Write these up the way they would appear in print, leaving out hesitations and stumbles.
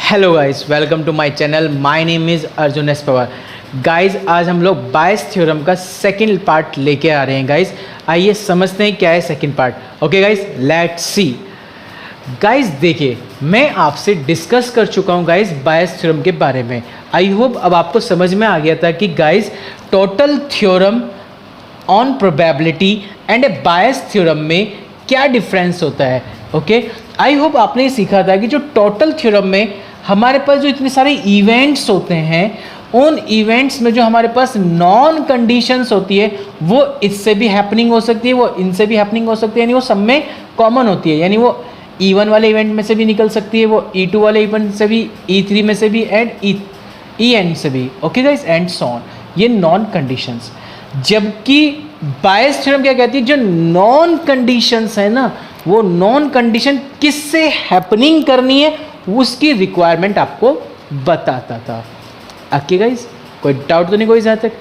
Hello guys, welcome to my channel. My name is Arjun S Pawar. Guys, आज हम लोग Bayes theorem का second part लेके आ रहे हैं। गाइस, आइए समझते हैं क्या है second part. Okay guys, let's see. Guys देखिए, मैं आपसे डिस्कस कर चुका हूँ गाइस बायस थ्योरम के बारे में। आई होप अब आपको समझ में आ गया था कि guys total theorem on probability and A bias theorem में क्या डिफरेंस होता है। ओके, आई होप आपने ये सीखा था कि जो टोटल थ्योरम में हमारे पास जो इतने सारे इवेंट्स होते हैं, उन इवेंट्स में जो हमारे पास नॉन कंडीशंस होती है वो इससे भी हैपनिंग हो सकती है, वो इनसे भी हैपनिंग हो सकती है, यानी वो सब में कॉमन होती है। यानी वो E1 वाले इवेंट में से भी निकल सकती है, वो E2 वाले इवेंट से भी, E3 में से भी एंड EN से भी। Okay guys, and so on. ये नॉन कंडीशंस। जबकि बायस थ्योरम क्या कहती है, जो नॉन कंडीशंस है ना, वो नॉन कंडीशन किससे हैपनिंग करनी है उसकी रिक्वायरमेंट आपको बताता था। ओके गाइस, कोई डाउट तो नहीं कोई जहाँ तक?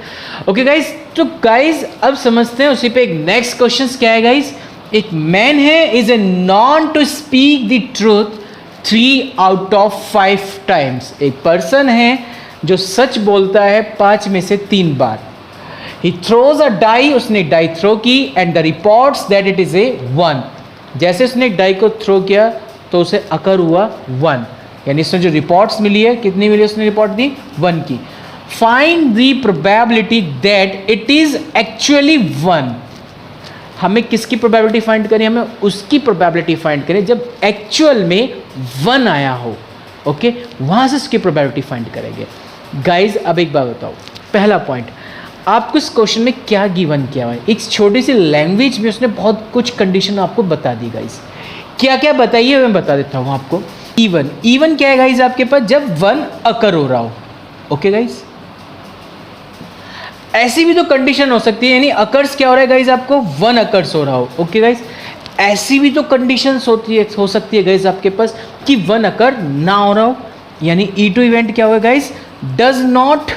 ओके गाइस, तो गाइस अब समझते हैं उसी पे एक नेक्स्ट क्वेश्चन क्या है गाइस। एक मैन है, is a known to speak the truth 3 out of 5 times. एक पर्सन है जो सच बोलता है 5 में से 3 बार। ही थ्रोज अ डाई, उसने डाई थ्रो की, and the reports that it is a 1। जैसे उसने डाई को थ्रो किया तो उसे अकर हुआ 1, यानी इसने जो रिपोर्ट्स मिली है, कितनी मिली उसने रिपोर्ट दी? 1 की। Find the probability that it is actually 1। हमें किसकी प्रोबेबिलिटी फाइंड करें? हमें उसकी प्रोबेबिलिटी फाइंड करें जब एक्चुअल में 1 आया हो। ओके, वहां से उसकी प्रोबेबिलिटी फाइंड करेंगे। गाइज अब एक बात बताओ, पहला पॉइंट, आपको इस क्वेश्चन में क्या गिवन किया हुआ है? एक छोटी सी लैंग्वेज में उसने बहुत कुछ कंडीशन आपको बता दी। गाइज क्या क्या बताइए, मैं बता देता हूँ आपको। E1 क्या है गाइज आपके पास? जब 1 अकर हो रहा हो। ओके गाइज, ऐसी भी तो कंडीशन हो सकती है, यानी अकर्स क्या हो रहा है गाइज आपको? 1 अकर्स हो रहा हो। ओके गाइज, ऐसी भी तो कंडीशंस हो सकती है गाइज आपके पास कि 1 अकर ना हो रहा हो, यानी E2 इवेंट क्या होगा guys? Does not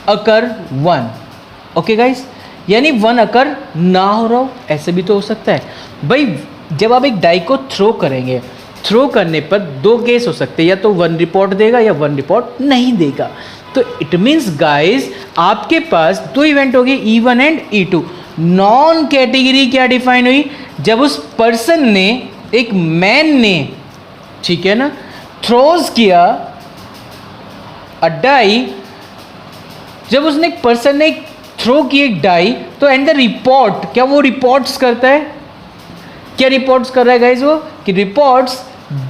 occur 1। Okay guys, यानी 1 अकर ना हो रहा हो, ऐसे भी तो हो सकता है भाई। जब आप एक डाई को थ्रो करेंगे, थ्रो करने पर 2 केस हो सकते हैं, या तो 1 रिपोर्ट देगा या 1 रिपोर्ट नहीं देगा। तो इट मीन्स गाइज आपके पास 2 इवेंट हो गए, E1 and E2। Non category क्या डिफाइन हुई? जब उस पर्सन ने, एक मैन ने, ठीक है ना, थ्रोज किया अ डाई, जब उसने एक पर्सन ने थ्रो की एक डाई, तो एंड द रिपोर्ट, क्या वो रिपोर्ट्स करता है? क्या रिपोर्ट्स कर रहा है गाइज वो? कि रिपोर्ट्स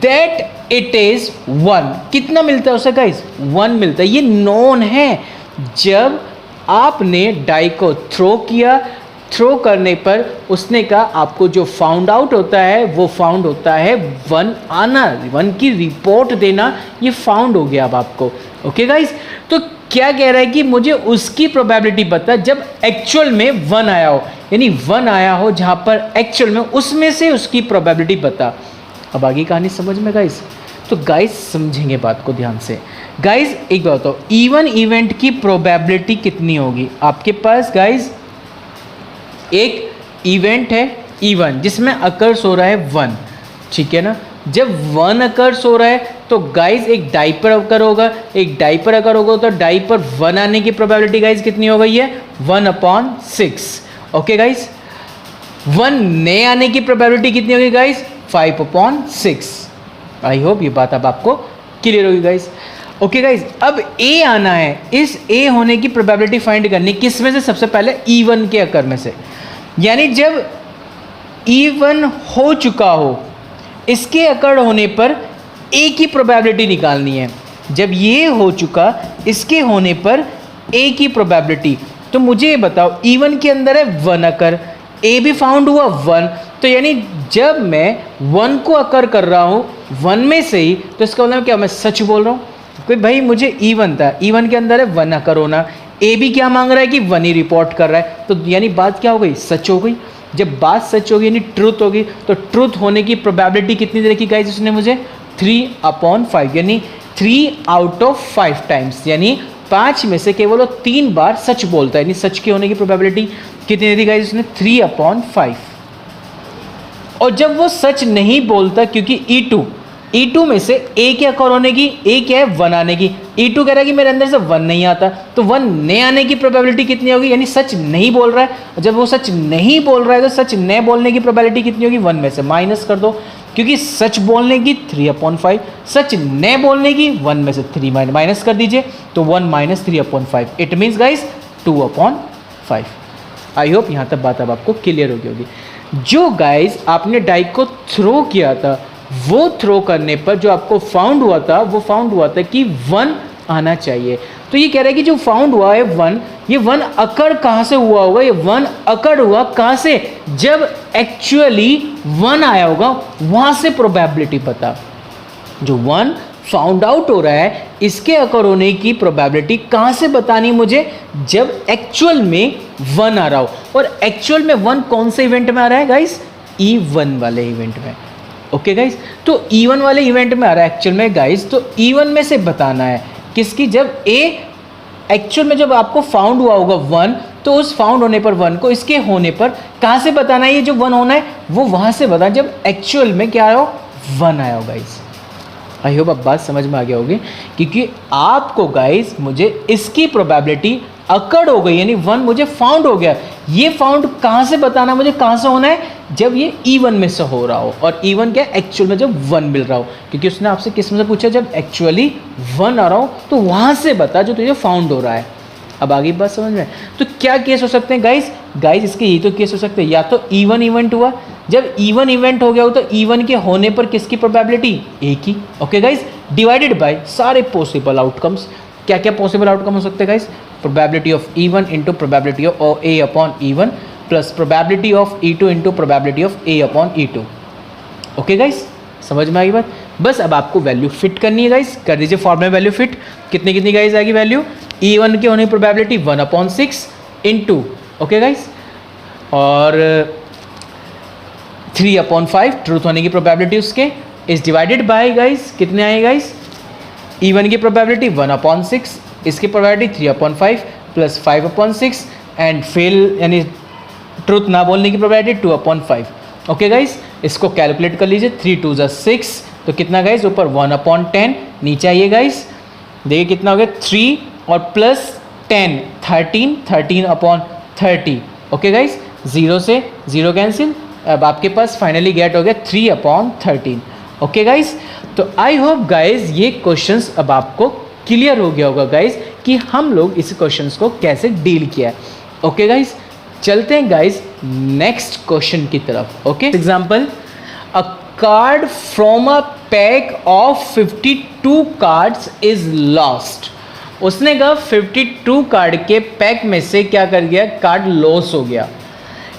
दैट इट इज 1। कितना मिलता है उसे गाइज? 1 मिलता है। ये नॉन है। जब आपने डाई को थ्रो किया, थ्रो करने पर उसने कहा, आपको जो फाउंड आउट होता है वो फाउंड होता है 1 आना, 1 की रिपोर्ट देना, ये फाउंड हो गया अब आपको। ओके गाइज, तो क्या कह रहा है कि मुझे उसकी प्रोबेबिलिटी बता जब एक्चुअल में 1 आया हो, यानी 1 आया हो जहां पर एक्चुअल में, उसमें से उसकी प्रोबेबिलिटी बता। अब आगे कहानी समझ में गाइस? तो गाइस समझेंगे बात को ध्यान से। गाइस एक बात बताओ, E1 इवेंट की प्रोबेबिलिटी कितनी होगी आपके पास? गाइस एक इवेंट है E1 जिसमें अकर्स हो रहा है 1, ठीक है ना। जब 1 अकर्स हो रहा है तो गाइज एक डाइपर अकर होगा, एक डाइपर अकर होगा तो डाइपर 1 आने की प्रोबेबिलिटी गाइज कितनी हो गई है? 1/6। ओके गाइज, 1 नए आने की प्रोबेबिलिटी कितनी होगी गाइज? 5/6। आई होप ये बात अब आपको क्लियर होगी गाइज। ओके गाइज, अब A आना है। इस A होने की प्रोबेबिलिटी फाइंड करनी किस में से? सबसे पहले E1 के अकर में से, यानी जब E1 हो चुका हो, इसके अकर होने पर A की प्रोबेबिलिटी निकालनी है। जब ये हो चुका, इसके होने पर A की प्रोबेबिलिटी, तो मुझे ये बताओ, E1 के अंदर है 1 अकर, A भी फाउंड हुआ 1, तो यानी जब मैं 1 को अकर कर रहा हूँ 1 में से ही, तो इसका मतलब क्या, मैं सच बोल रहा हूँ कि भाई मुझे E1 था, E1 के अंदर है 1 अकर होना, A भी क्या मांग रहा है कि 1 ही रिपोर्ट कर रहा है, तो यानी बात क्या हो गई? सच हो गई। जब बात सच होगी यानी ट्रूथ होगी, तो ट्रूथ होने की प्रोबेबिलिटी कितनी दे रखी गाइस उसने मुझे? 3/5, यानी 3 out of 5 टाइम्स, यानी 5 में से केवल वो 3 बार सच बोलता है, यानी सच के होने की प्रोबेबिलिटी कितनी दे दी गाइस उसने? 3/5। और जब वो सच नहीं बोलता, क्योंकि E2 E2 में से ए क्या अकर होने की, ए क्या है 1 आने की। E2 कह रहा है कि मेरे अंदर से 1 नहीं आता, तो 1 नहीं आने की प्रोबेबिलिटी कितनी होगी, यानी सच नहीं बोल रहा है। जब वो सच नहीं बोल रहा है तो सच न बोलने की प्रोबेबिलिटी कितनी होगी, 1 में से माइनस कर दो, क्योंकि सच बोलने की 3/5, सच न बोलने की 1 में से 3 माइनस कर दीजिए, तो 1 - 3/5, it means guys 2/5। I hope यहाँ तक बात अब आपको क्लियर हो गई होगी। जो गाइस आपने डाई को थ्रो किया था, वो थ्रो करने पर जो आपको फाउंड हुआ था, वो फाउंड हुआ था कि 1 आना चाहिए। तो ये कह रहा है कि जो फाउंड हुआ है 1, ये 1 अकर कहाँ से हुआ होगा, ये 1 अकर हुआ कहाँ से, जब एक्चुअली 1 आया होगा, वहाँ से प्रोबेबिलिटी बता। जो 1 फाउंड आउट हो रहा है, इसके अकर होने की प्रोबेबिलिटी कहाँ से बतानी मुझे, जब एक्चुअल में 1 आ रहा हो। और एक्चुअल में 1 कौन से इवेंट में आ रहा है गाइस, E1 वाले इवेंट में। ओके गाइस, तो E1 वाले इवेंट में आ रहा है एक्चुअल में गाइस, तो E1 में से बताना है किसकी, जब ए एक्चुअल में जब आपको फाउंड हुआ होगा 1, तो उस फाउंड होने पर 1 को इसके होने पर कहाँ से बताना है, ये जो 1 होना है वो वहाँ से बताना जब एक्चुअल में क्या आया हो, 1 आया हो गाइस। आई होप अब बात समझ में आ गया होगी, क्योंकि आपको गाइस मुझे इसकी प्रोबेबिलिटी अकर्ड हो गई, यानी 1 मुझे फाउंड हो गया। ये फाउंड कहाँ से बताना मुझे, कहाँ से होना है, जब ये E1 में से हो रहा हो। और E1 क्या, एक्चुअल में जब 1 मिल रहा हो, क्योंकि उसने आपसे किस में से पूछा, जब एक्चुअली 1 आ रहा हो, तो वहाँ से बता जो तुझे फाउंड हो रहा है। अब आगे बात समझ में। तो क्या केस हो सकते हैं गाइस इसके ये तो केस हो सकते हैं, या तो E1 इवेंट हुआ, जब E1 इवेंट हो गया हो तो E1 के होने पर किसकी प्रोबेबिलिटी, ए की। ओके गाइस, डिवाइडेड बाय सारे पॉसिबल आउटकम्स। क्या क्या पॉसिबल आउटकम हो सकते हैं guys, probability of E1 into probability of A upon E1 plus probability of E2 into probability of A upon E2। Okay guys, समझ में आई बात। बस अब आपको वैल्यू फिट करनी है गाइस, कर दीजिए फॉर्मूला वैल्यू फिट। कितनी कितनी गाइस आएगी वैल्यू, E1 के होने की प्रोबेबिलिटी 1/6 इंटू, ओके गाइस, और 3/5 ट्रूथ होने की प्रोबेबिलिटी उसके इज डिवाइडेड बाय गाइस, कितने आए गाइस, E1 की प्रोबेबिलिटी 1/6, इसकी प्रोबेबिलिटी 3/5 प्लस 5/6 एंड फेल यानी ट्रूथ ना बोलने की प्रोबेबिलिटी 2/5। ओके गाइस, इसको कैलकुलेट कर लीजिए, 3 2 = 6, तो कितना गाइस, ऊपर 1/10, नीचे आइए गाइस, देखिए कितना हो गया 3 और प्लस 10 13, 13/30। ओके गाइस, 0 से 0 कैंसिल, अब आपके पास फाइनली गेट हो गया 3/13। ओके गाइस, तो आई होप गाइस ये क्वेश्चंस अब आपको क्लियर हो गया होगा गाइस कि हम लोग इस क्वेश्चंस को कैसे डील किया है। ओके गाइस, चलते हैं गाइस नेक्स्ट क्वेश्चन की तरफ। Okay, example, a card from a pack of 52 cards is lost. उसने कहा 52 कार्ड के पैक में से क्या कर गया, कार्ड लॉस हो गया।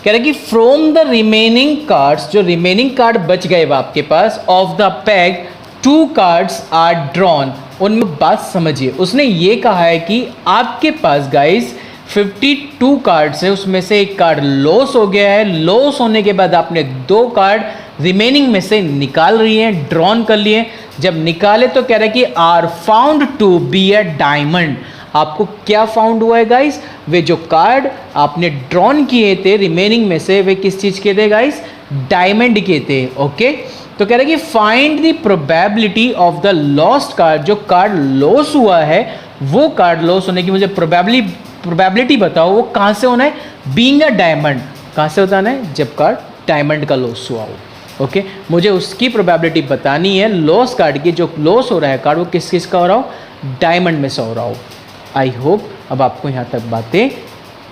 कह रहा कि फ्रॉम द रिमेनिंग कार्ड्स, जो रिमेनिंग कार्ड बच गए आपके पास, of the pack 2 cards are drawn. उनमें बात समझिए, उसने ये कहा है कि आपके पास गाइस 52 कार्ड्स है, उसमें से एक कार्ड लॉस हो गया है। लॉस होने के बाद आपने 2 कार्ड रिमेनिंग में से निकाल रही हैं, ड्रॉन कर लिए। जब निकाले तो कह रहा है कि are found to be a diamond. आपको क्या फाउंड हुआ है गाइस, वे जो कार्ड आपने ड्रॉन किए थे रिमेनिंग में से, वे किस चीज के थे गाइस, डायमंड के थे। ओके, तो कह रहा है कि find the probability of the lost card. जो कार्ड लॉस हुआ है, वो कार्ड लॉस होने की मुझे प्रोबेबिलिटी बताओ, वो कहाँ से होना है, बीइंग अ डायमंड। कहाँ से बताना है, जब कार्ड डायमंड का लॉस हुआ हो। ओके, मुझे उसकी प्रोबेबिलिटी बतानी है लॉस कार्ड की, जो लॉस हो रहा है कार्ड वो किस किस का हो रहा हो, डायमंड में से हो रहा हो। आई होप अब आपको यहाँ तक बातें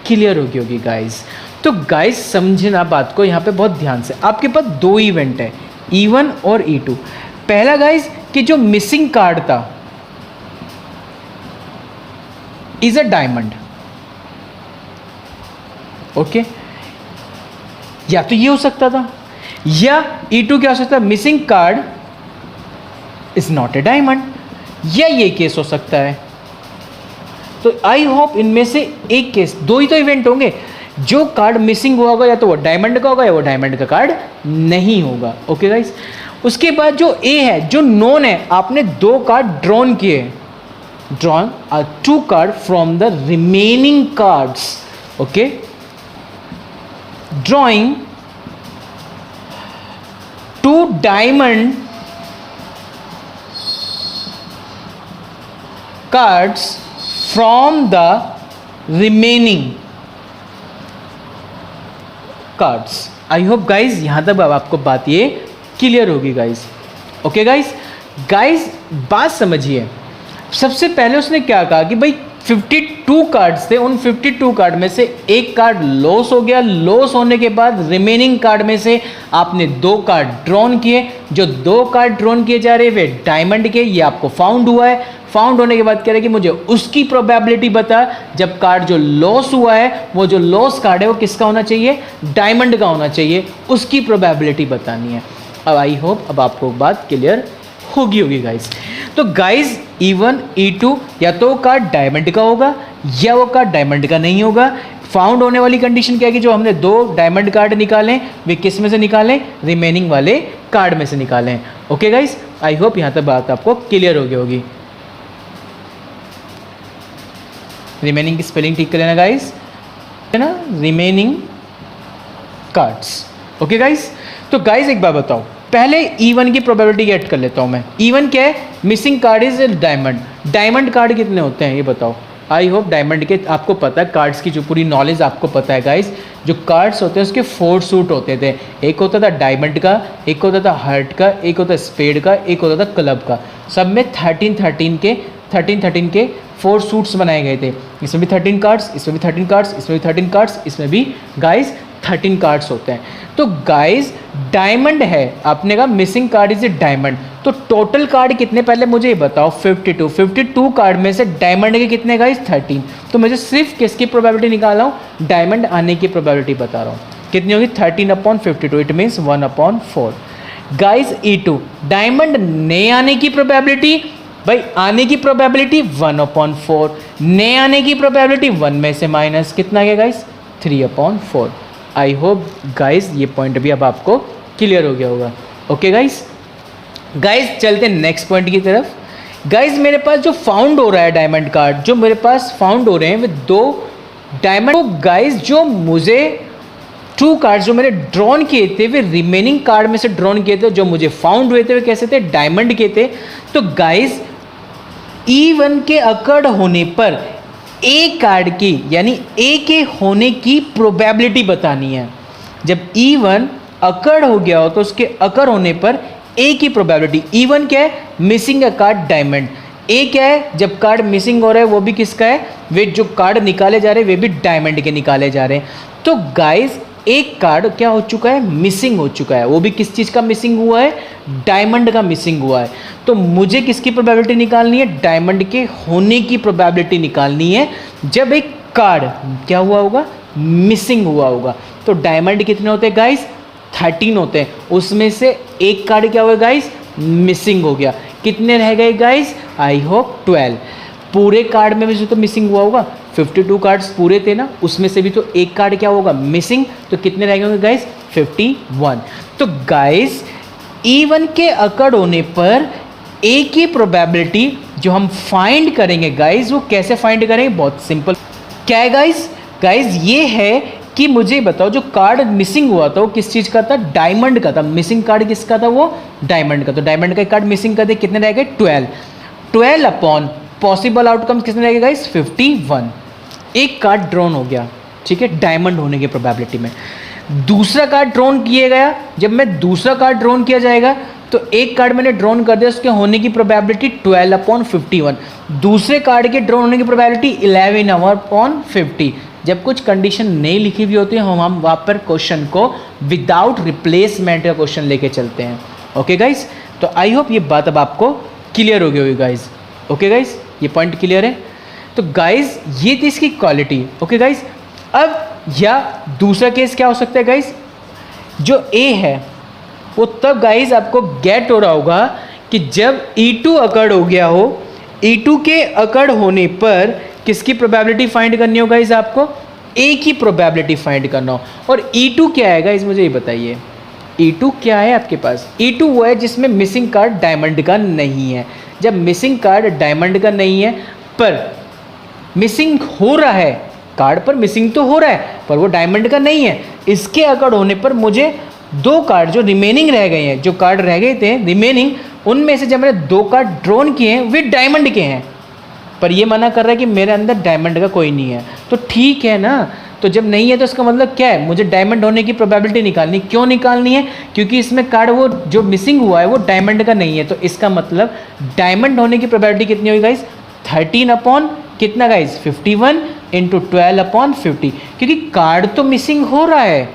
क्लियर होगी होगी गाइस। तो गाइस समझना बात को यहाँ पे बहुत ध्यान से। आपके पास 2 इवेंट है, E1 और E2। पहला गाइस कि जो मिसिंग कार्ड था इज अ डायमंड। ओके, या तो ये हो सकता था, या E2 क्या हो सकता है, missing card is not a diamond, या ये केस हो सकता है। तो आई होप इनमें से एक केस, 2 ही तो इवेंट होंगे। जो कार्ड मिसिंग हुआ होगा या तो वो डायमंड का होगा या वो डायमंड का कार्ड नहीं होगा। ओके गाइस, उसके बाद जो ए है, जो नॉन है, आपने 2 कार्ड ड्रॉन किए, drawn 2 card from the remaining cards. Okay, drawing 2 diamond cards from the remaining cards. I hope guys यहाँ तक अब आपको बात ये क्लियर होगी गाइज। ओके गाइज, गाइज बात समझिए। सबसे पहले उसने क्या कहा कि भाई 52 कार्ड्स थे, उन 52 कार्ड में से एक कार्ड लॉस हो गया। लॉस होने के बाद रिमेनिंग कार्ड में से आपने 2 कार्ड ड्रॉन किए। जो 2 कार्ड ड्रॉन किए जा रहे वे डायमंड के, ये आपको फाउंड हुआ है। फाउंड होने के बाद कह रहे कि मुझे उसकी प्रोबेबिलिटी बता, जब कार्ड जो लॉस हुआ है, वो जो लॉस कार्ड है वो किसका होना चाहिए, डायमंड का होना चाहिए, उसकी प्रोबेबिलिटी बतानी है। अब आई होप अब आपको बात क्लियर होगी गाइस। तो गाइस E1 E2 या तो कार्ड डायमंड का होगा या वो कार्ड डायमंड का नहीं होगा। फाउंड होने वाली कंडीशन क्या है कि जो हमने 2 डायमंड कार्ड निकालें वे किस में से निकालें, रिमेनिंग वाले कार्ड में से निकालें। ओके गाइस, आई होप यहाँ तक बात आपको क्लियर हो गई होगी। रिमेनिंग की स्पेलिंग ठीक कर लेना गाइस, है ना, रिमेनिंग कार्ड्स। ओके गाइस, तो गाइस एक बात बताओ, पहले E1 की प्रोबेबिलिटी गेट कर लेता हूं मैं। E1 क्या है, missing card is diamond. Diamond card कितने होते हैं ये बताओ। आई होप डायमंड के आपको पता है, कार्ड्स की जो पूरी नॉलेज आपको पता है गाइस। जो कार्ड्स होते हैं उसके 4 सूट होते थे। एक होता था डायमंड का, एक होता था हार्ट का, एक होता स्पेड का, एक होता था क्लब का। सब में 13 के 4 सूट्स बनाए गए थे। इसमें भी 13 कार्ड्स, इसमें भी 13 कार्ड्स, इसमें भी 13 कार्ड्स, इसमें भी गाइस 13 कार्ड्स होते हैं। तो गाइस डायमंड है, आपने कहा missing card is a diamond. तो टोटल कार्ड कितने पहले मुझे ये बताओ, 52 कार्ड में से डायमंड के कितने गाइस, 13। तो मुझे सिर्फ किसकी प्रोबेबिलिटी निकाल रहा हूँ, डायमंड आने की प्रोबेबिलिटी बता रहा हूँ। कितनी होगी, 13/52, it means 1/4। Guys E2 diamond ने आने की प्रोबेबिलिटी, भाई आने की प्रोबेबिलिटी 1/4, ने आने की प्रोबेबिलिटी 1 में से माइनस कितना गया गाइस, 3/4। आई होप गाइस ये पॉइंट भी अब आपको क्लियर हो गया होगा। ओके गाइस, गाइस चलते नेक्स्ट पॉइंट की तरफ। गाइस मेरे पास जो फाउंड हो रहा है डायमंड कार्ड, जो मेरे पास फाउंड हो रहे हैं वे 2 डायमंड। तो गाइस जो मुझे 2 कार्ड जो मैंने ड्रॉन किए थे वे रिमेनिंग कार्ड में से ड्रॉन किए थे। जो मुझे फाउंड हुए थे वे कैसे थे, डायमंड के थे। तो गाइस E1 के अकर्ड होने पर ए कार्ड की यानी ए के होने की प्रोबेबिलिटी बतानी है। जब E1 अकर्ड हो गया हो तो उसके अकर होने पर ए की प्रोबेबिलिटी। E1 क्या है, मिसिंग अ कार्ड डायमंड। ए क्या है, जब कार्ड मिसिंग हो रहा है वो भी किसका है, वे जो कार्ड निकाले जा रहे हैं वे भी डायमंड के निकाले जा रहे हैं। तो गाइस एक कार्ड क्या हो चुका है, मिसिंग हो चुका है। वो भी किस चीज़ का मिसिंग हुआ है, डायमंड का मिसिंग हुआ है। तो मुझे किसकी प्रोबेबिलिटी निकालनी है, डायमंड के होने की प्रोबेबिलिटी निकालनी है जब एक कार्ड क्या हुआ होगा, मिसिंग हुआ होगा। तो डायमंड कितने होते हैं गाइस, 13 होते हैं। उसमें से एक कार्ड क्या हुआ गाइस, मिसिंग हो गया। कितने रह गए गाइस, आई होप 12। पूरे कार्ड में भी तो मिसिंग हुआ होगा, 52 कार्ड्स पूरे थे ना, उसमें से भी तो एक कार्ड क्या होगा, मिसिंग। तो कितने रह गए होंगे गाइस, 51। तो गाइस E1 के अकड़ होने पर ए की प्रोबेबिलिटी जो हम फाइंड करेंगे गाइस, वो कैसे फाइंड करेंगे, बहुत सिंपल। क्या है गाइस, गाइस ये है कि मुझे बताओ जो कार्ड मिसिंग हुआ था वो किस चीज़ का था, डायमंड का था। मिसिंग कार्ड किसका था, वो डायमंड का। तो डायमंड का कार्ड मिसिंग कर दे, कितने रह गए, 12 अपॉन पॉसिबल आउटकम कितने रह गए गाइस, 51। एक कार्ड ड्रॉन हो गया, ठीक है, डायमंड होने की प्रोबेबिलिटी में। दूसरा कार्ड ड्रॉन किया गया, जब मैं दूसरा कार्ड ड्रॉन किया जाएगा तो एक कार्ड मैंने ड्रॉन कर दिया, उसके होने की प्रोबेबिलिटी 12/51। दूसरे कार्ड के ड्रॉन होने की प्रोबेबिलिटी 11/50। जब कुछ कंडीशन नहीं लिखी हुई होती है हम वहाँ पर क्वेश्चन को विदाउट रिप्लेसमेंट का क्वेश्चन लेके चलते हैं। ओके गाइस, तो आई होप ये बात अब आपको क्लियर हो गई होगी गाइस। ओके गाइस, ये पॉइंट क्लियर है। तो गाइस ये थी इसकी क्वालिटी। ओके गाइस, अब या दूसरा केस क्या हो सकता है गाइस, जो ए है वो तब गाइस आपको गेट हो रहा होगा कि जब E2 अकर्ड हो गया हो। E2 के अकर्ड होने पर किसकी प्रोबेबिलिटी फाइंड करनी हो गाइस, आपको ए की प्रोबेबिलिटी फाइंड करना हो। और E2 क्या है गाइस, मुझे ये बताइए, E2 क्या है आपके पास, E2 वो है जिसमें मिसिंग कार्ड डायमंड का नहीं है। जब मिसिंग कार्ड डायमंड का नहीं है पर मिसिंग हो रहा है, कार्ड पर मिसिंग तो हो रहा है पर वो डायमंड का नहीं है, इसके अकॉर्ड होने पर मुझे 2 कार्ड जो रिमेनिंग रह गए हैं, जो कार्ड रह गए थे रिमेनिंग, उनमें से जब मैंने 2 कार्ड ड्रॉन किए हैं वे डायमंड के हैं। पर ये मना कर रहा है कि मेरे अंदर डायमंड का कोई नहीं है। तो ठीक है ना, तो जब नहीं है तो इसका मतलब क्या है, मुझे डायमंड होने की प्रोबेबिलिटी निकालनी। क्यों निकालनी है? क्योंकि इसमें कार्ड वो जो मिसिंग हुआ है वो डायमंड का नहीं है। तो इसका मतलब डायमंड होने की प्रोबेबिलिटी कितनी होगी गाइस? 13 अपॉन कितना गाइस? 51 इंटू 12 अपॉन 50, क्योंकि कार्ड तो मिसिंग हो रहा है,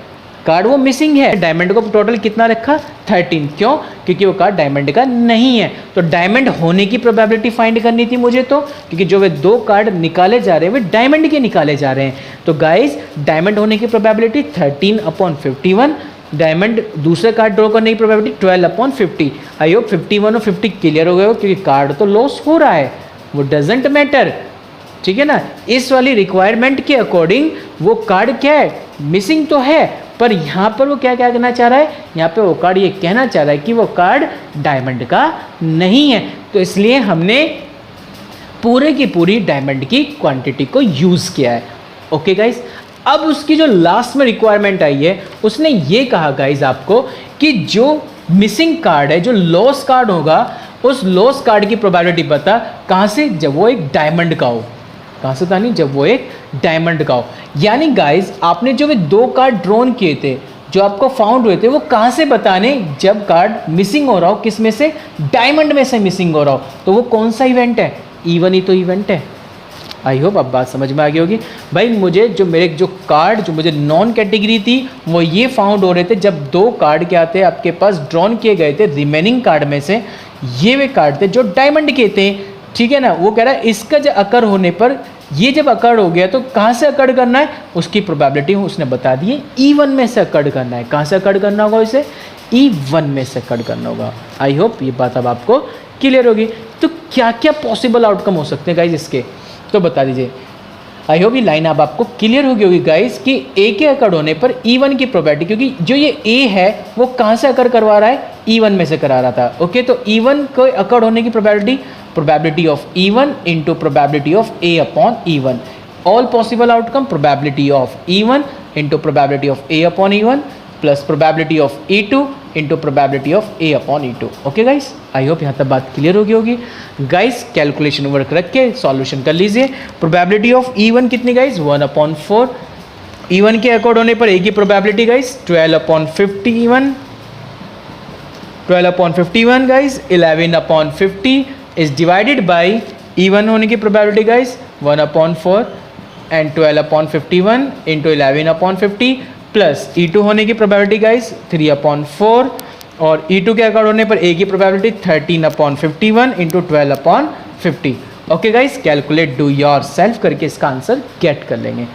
कार्ड वो मिसिंग है। डायमंड को टोटल कितना रखा? 13। क्यों? क्योंकि वो कार्ड डायमंड का नहीं है। तो डायमंड होने की प्रोबेबिलिटी फाइंड करनी थी मुझे, तो क्योंकि जो वे 2 कार्ड निकाले जा रहे हैं वे डायमंड के निकाले जा रहे हैं। तो गाइस डायमंड होने की प्रोबेबिलिटी 13 अपॉन 51, डायमंड दूसरे कार्ड ड्रॉ करने की प्रोबेबिलिटी 12 अपॉन 50। आई होप 51 और 50 क्लियर हो गए हो, क्योंकि कार्ड तो लॉस हो रहा है, वो डजेंट मैटर, ठीक है ना। इस वाली रिक्वायरमेंट के अकॉर्डिंग वो कार्ड क्या है? मिसिंग तो है, पर यहाँ पर वो क्या क्या कहना चाह रहा है? यहाँ पे वो कार्ड ये कहना चाह रहा है कि वो कार्ड डायमंड का नहीं है। तो इसलिए हमने पूरे की पूरी डायमंड की क्वांटिटी को यूज़ किया है। ओके गाइस, अब उसकी जो लास्ट में रिक्वायरमेंट आई है, उसने ये कहा गाइस आपको कि जो मिसिंग कार्ड है, जो लॉस कार्ड होगा, उस लॉस कार्ड की प्रोबेबिलिटी पता कहाँ से? जब वो एक डायमंड का हो। कहाँ से था? नहीं, जब वो एक डायमंड का हो। यानी गाइस आपने जो वे 2 कार्ड ड्रॉन किए थे, जो आपको फाउंड हुए थे, वो कहाँ से बताने? जब कार्ड मिसिंग हो रहा हो, किस में से? डायमंड में से मिसिंग हो रहा हो। तो वो कौन सा इवेंट है? इवन ही तो इवेंट है। आई होप अब बात समझ में आ गई होगी। भाई मुझे जो कार्ड जो मुझे नॉन कैटेगरी थी, वो ये फाउंड हो रहे थे जब 2 कार्ड क्या थे आपके पास ड्रॉन किए गए थे रिमेनिंग कार्ड में से, ये वे कार्ड थे जो डायमंड के थे, ठीक है ना। वो कह रहा है इसका जब अकर होने पर, ये जब अकड़ हो गया तो कहाँ से अकड़ करना है? उसकी प्रोबेबिलिटी उसने बता दी है, E1 में से अकड़ करना है। कहाँ से अकड़ करना होगा इसे? E1 में से अकड़ करना होगा। आई होप ये बात अब आपको क्लियर होगी। तो क्या क्या पॉसिबल आउटकम हो सकते हैं गाइज इसके, तो बता दीजिए। आई होप ये लाइन अब आपको क्लियर हो गई होगी गाइज कि ए के अकड़ होने पर E1 की प्रोबेबिलिटी, क्योंकि जो ये ए है वो कहाँ से अकड़ करवा रहा है? E1 में से करा रहा था। ओके, तो E1 को अकड़ होने की probability of E1 into probability of A upon E1. All possible outcome, probability of E1 into probability of A upon E1 plus probability of E2 into probability of A upon E2. Okay guys, I hope यहाँ तक बात clear हो गई होगी। Guys calculation work रख के solution कर लीजिए। प्रोबेबिलिटी ऑफ E1 कितनी गाइस? 1/4। E1 के अकॉर्ड होने पर A की probability guys 12/51, 12/51 guys 11/50 is divided by E1 होने की probability guys 1/4 and 12/51 into 11/50 plus E2 होने की प्रोबेबिलिटी गाइस 3/4 और E2 के अकॉर्ड होने पर A की probability 13/51 into 12/50। Okay guys, calculate do your self करके इसका आंसर गेट कर लेंगे।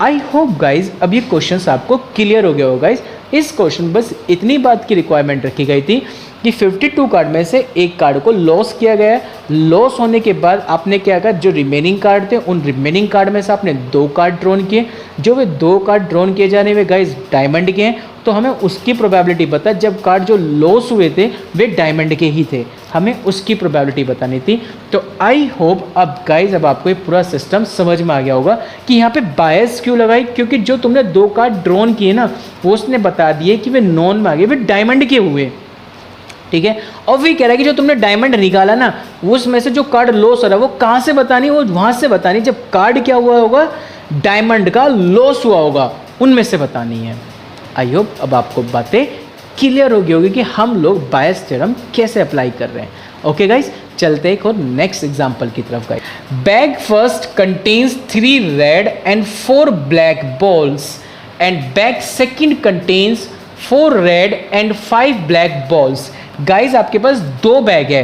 आई होप गाइज अब ये क्वेश्चन आपको क्लियर हो गया होगा गाइज। इस क्वेश्चन बस इतनी बात की रिक्वायरमेंट रखी गई थी कि 52 कार्ड में से एक कार्ड को लॉस किया गया है। लॉस होने के बाद आपने क्या कहा, जो रिमेनिंग कार्ड थे उन रिमेनिंग कार्ड में से आपने 2 कार्ड ड्रॉन किए। जो वे 2 कार्ड ड्रॉन किए जाने में गाइज डायमंड के हैं, तो हमें उसकी प्रोबेबिलिटी बता, जब कार्ड जो लॉस हुए थे वे डायमंड के ही थे, हमें उसकी प्रोबेबिलिटी बतानी थी। तो आई होप अब गाइज अब आपको ये पूरा सिस्टम समझ में आ गया होगा कि यहाँ पे बायस क्यों लगाई, क्योंकि जो तुमने 2 कार्ड ड्रॉन किए ना वो उसने बता दिए कि वे नॉन में आ गए, वे डायमंड के हुए, ठीक है। और भी कह रहा है कि जो तुमने डायमंड निकाला ना उसमें से जो कार्ड लॉस हो रहा है वो कहाँ से बतानी, वो वहाँ से बतानी जब कार्ड क्या हुआ होगा, डायमंड का लॉस हुआ होगा, उनमें से बतानी है। आई होप अब आपको बातें क्लियर हो गई होगी कि हम लोग बायस थ्योरम कैसे अप्लाई कर रहे हैं। ओके गाइस, चलते एक और नेक्स्ट एग्जांपल की तरफ guys. Bag first contains 3 red and 4 black balls and bag second contains 4 red and 5 black balls. Guys आपके पास 2 बैग है,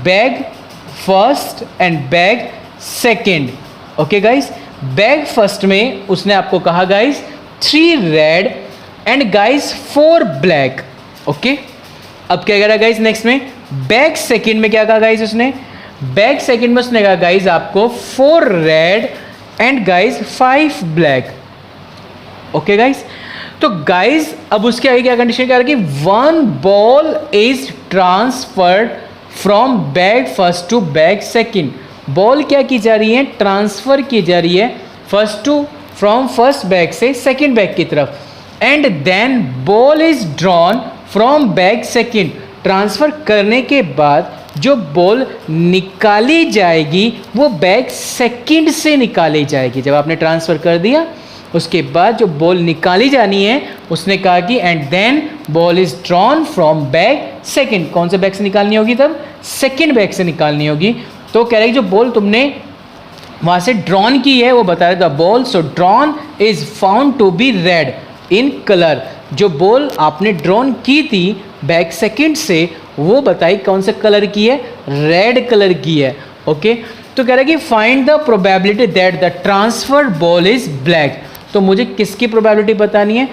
bag first and bag second. Okay guys, bag first में उसने आपको कहा guys 3 red and guys 4 black. Okay, अब क्या कह रहा है गाइस नेक्स्ट में, बैग सेकंड में क्या कहा गाइस उसने, बैग सेकंड में उसने कहा गाइस आपको 4 red and guys 5 black. Okay guys, तो गाइस अब उसके आगे क्या कंडीशन कह रहा है कि 1 ball is transferred from bag first to bag second. Ball क्या की जा रही है, ट्रांसफर की जा रही है फ्रॉम फर्स्ट बैग से सेकंड बैग की तरफ। And then ball is drawn from bag second. Transfer करने के बाद जो बॉल निकाली जाएगी वो बैक सेकंड से निकाली जाएगी। जब आपने ट्रांसफ़र कर दिया उसके बाद जो बॉल निकाली जानी है, उसने कहा कि and then ball is drawn from bag second. कौन से बैक से निकालनी होगी? तब सेकंड बैक से निकालनी होगी। तो कह रहे जो बॉल तुमने वहाँ से ड्रॉन की है वो बता रहे the ball so drawn is found to be red in colour. जो बॉल आपने ड्रॉन की थी बैक सेकंड से वो बताई कौन से कलर की है? रेड कलर की है। ओके, तो कह रहा है कि find the probability that the transferred ball is black. तो मुझे किसकी प्रोबेबिलिटी बतानी है?